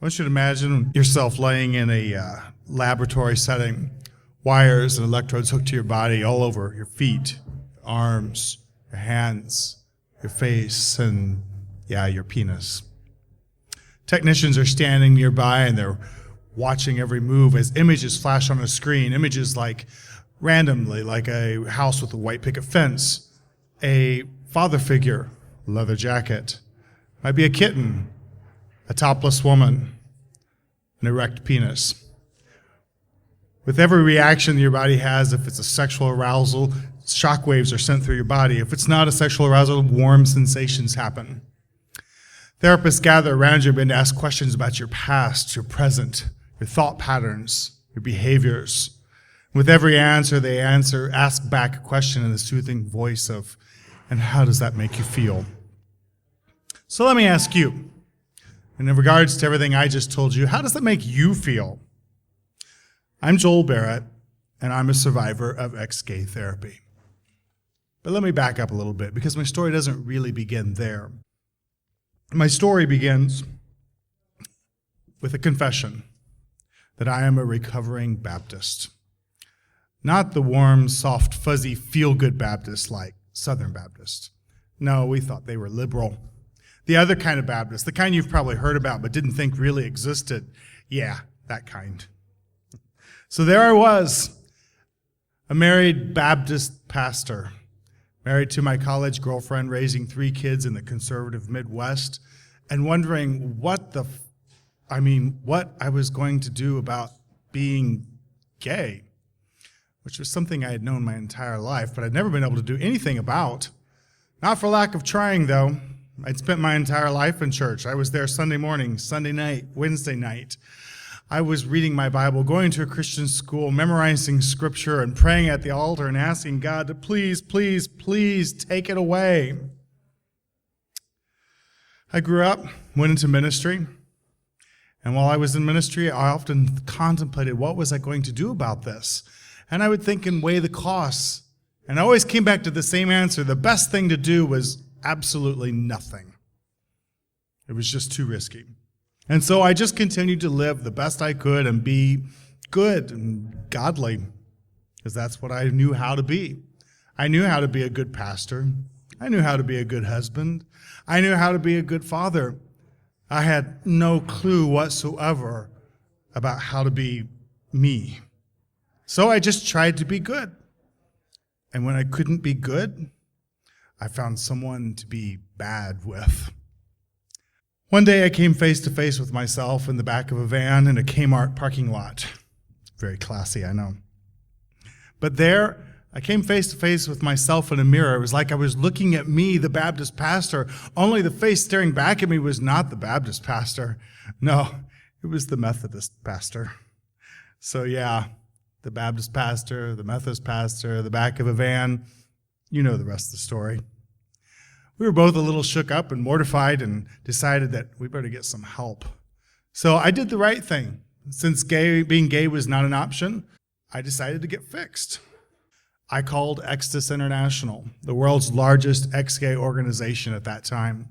I want you to imagine yourself laying in a laboratory setting, wires and electrodes hooked to your body all over your feet, arms, your hands, your face, and your penis. Technicians are standing nearby and they're watching every move as images flash on a screen, images like randomly, like a house with a white picket fence, a father figure, leather jacket, might be a kitten, a topless woman, an erect penis. With every reaction your body has, if it's a sexual arousal, shock waves are sent through your body. If it's not a sexual arousal, warm sensations happen. Therapists gather around you and begin to ask questions about your past, your present, your thought patterns, your behaviors. With every answer, they ask back a question in the soothing voice of, and how does that make you feel? So let me ask you, in regards to everything I just told you, how does that make you feel? I'm Joel Barrett, and I'm a survivor of ex-gay therapy. But let me back up a little bit, because my story doesn't really begin there. My story begins with a confession that I am a recovering Baptist. Not the warm, soft, fuzzy, feel-good Baptist like Southern Baptist. No, we thought they were liberal. The other kind of Baptist, the kind you've probably heard about but didn't think really existed. Yeah, that kind. So there I was, a married Baptist pastor, married to my college girlfriend, raising 3 kids in the conservative Midwest, and wondering what I was going to do about being gay, which was something I had known my entire life, but I'd never been able to do anything about. Not for lack of trying, though. I'd spent my entire life in church. I was there Sunday morning, Sunday night, Wednesday night. I was reading my Bible, going to a Christian school, memorizing scripture, and praying at the altar and asking God to please, please, please take it away. I grew up, went into ministry, and while I was in ministry, I often contemplated what was I going to do about this. And I would think and weigh the costs, and I always came back to the same answer. The best thing to do was absolutely nothing. It was just too risky. And so I just continued to live the best I could and be good and godly, because that's what I knew how to be. I knew how to be a good pastor. I knew how to be a good husband. I knew how to be a good father. I had no clue whatsoever about how to be me. So I just tried to be good. And when I couldn't be good, I found someone to be bad with. One day I came face to face with myself in the back of a van in a Kmart parking lot. Very classy, I know. But there, I came face to face with myself in a mirror. It was like I was looking at me, the Baptist pastor, only the face staring back at me was not the Baptist pastor. No, it was the Methodist pastor. So yeah, the Baptist pastor, the Methodist pastor, the back of a van. You know the rest of the story. We were both a little shook up and mortified and decided that we better get some help. So I did the right thing. Since being gay was not an option, I decided to get fixed. I called Exodus International, the world's largest ex-gay organization at that time.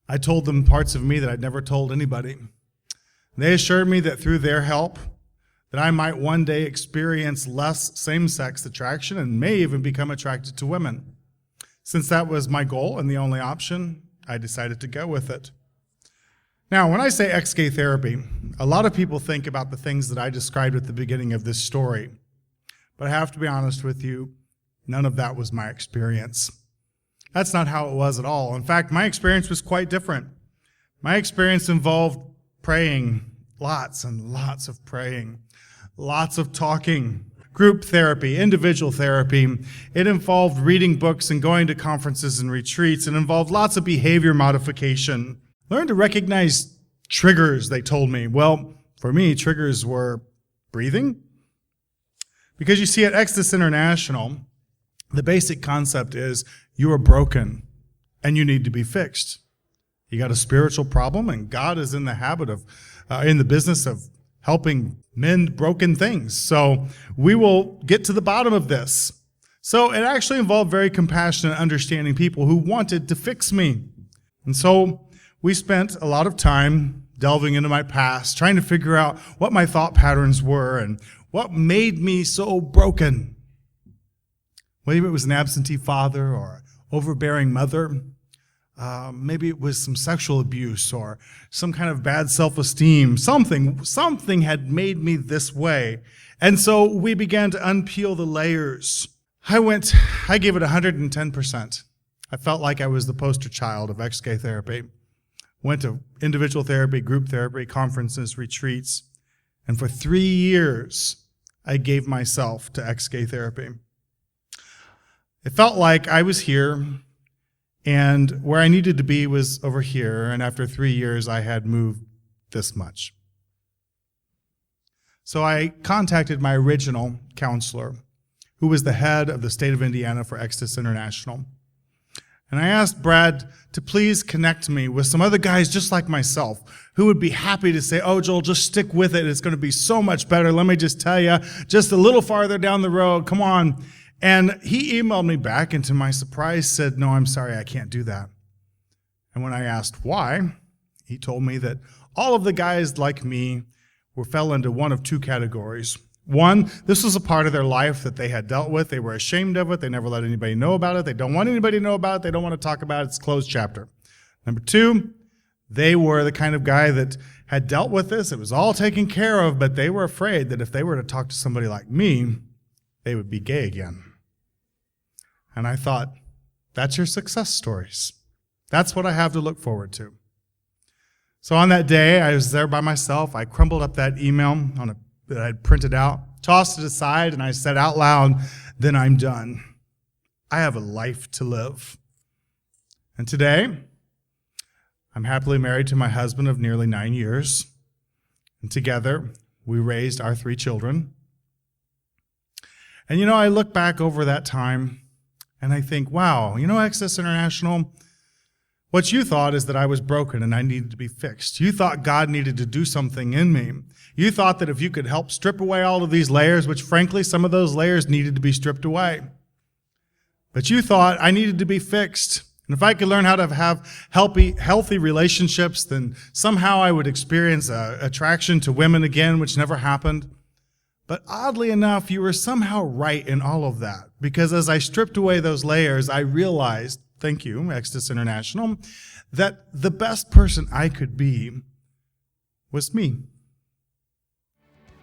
I told them parts of me that I'd never told anybody. They assured me that through their help, that I might one day experience less same-sex attraction and may even become attracted to women. Since that was my goal and the only option, I decided to go with it. Now, when I say ex-gay therapy, a lot of people think about the things that I described at the beginning of this story. But I have to be honest with you, none of that was my experience. That's not how it was at all. In fact, my experience was quite different. My experience involved praying, lots and lots of praying, lots of talking, group therapy, individual therapy. It involved reading books and going to conferences and retreats. It involved lots of behavior modification. Learn to recognize triggers, they told me. Well, for me, triggers were breathing. Because you see, at Exodus International, the basic concept is you are broken and you need to be fixed. You got a spiritual problem, and God is in the habit of, in the business of helping mend broken things. So we will get to the bottom of this. So it actually involved very compassionate, understanding people who wanted to fix me. And so we spent a lot of time delving into my past, trying to figure out what my thought patterns were and what made me so broken. Maybe it was an absentee father or an overbearing mother. Maybe it was some sexual abuse or some kind of bad self-esteem. Something had made me this way. And so we began to unpeel the layers. I gave it 110%. I felt like I was the poster child of XK therapy. Went to individual therapy, group therapy, conferences, retreats. And for 3 years, I gave myself to XK therapy. It felt like I was here, and where I needed to be was over here, and after 3 years, I had moved this much. So I contacted my original counselor, who was the head of the state of Indiana for Exodus International. And I asked Brad to please connect me with some other guys just like myself who would be happy to say, oh, Joel, just stick with it. It's going to be so much better. Let me just tell you, just a little farther down the road, come on. And he emailed me back, and to my surprise said, no, I'm sorry, I can't do that. And when I asked why, he told me that all of the guys like me fell into one of two categories. One, this was a part of their life that they had dealt with. They were ashamed of it. They never let anybody know about it. They don't want anybody to know about it. They don't want to talk about it. It's a closed chapter. Number two, they were the kind of guy that had dealt with this. It was all taken care of, but they were afraid that if they were to talk to somebody like me, they would be gay again. And I thought, that's your success stories. That's what I have to look forward to. So on that day, I was there by myself. I crumbled up that email that I'd printed out, tossed it aside, and I said out loud, then I'm done. I have a life to live. And today, I'm happily married to my husband of nearly 9 years. And together, we raised our 3 children. And I look back over that time, and I think, wow, Exodus International, what you thought is that I was broken and I needed to be fixed. You thought God needed to do something in me. You thought that if you could help strip away all of these layers, which frankly, some of those layers needed to be stripped away. But you thought I needed to be fixed. And if I could learn how to have healthy relationships, then somehow I would experience attraction to women again, which never happened. But oddly enough, you were somehow right in all of that. Because as I stripped away those layers, I realized, thank you, Exodus International, that the best person I could be was me.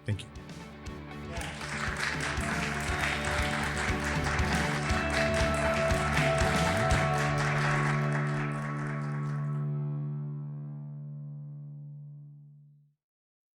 Thank you.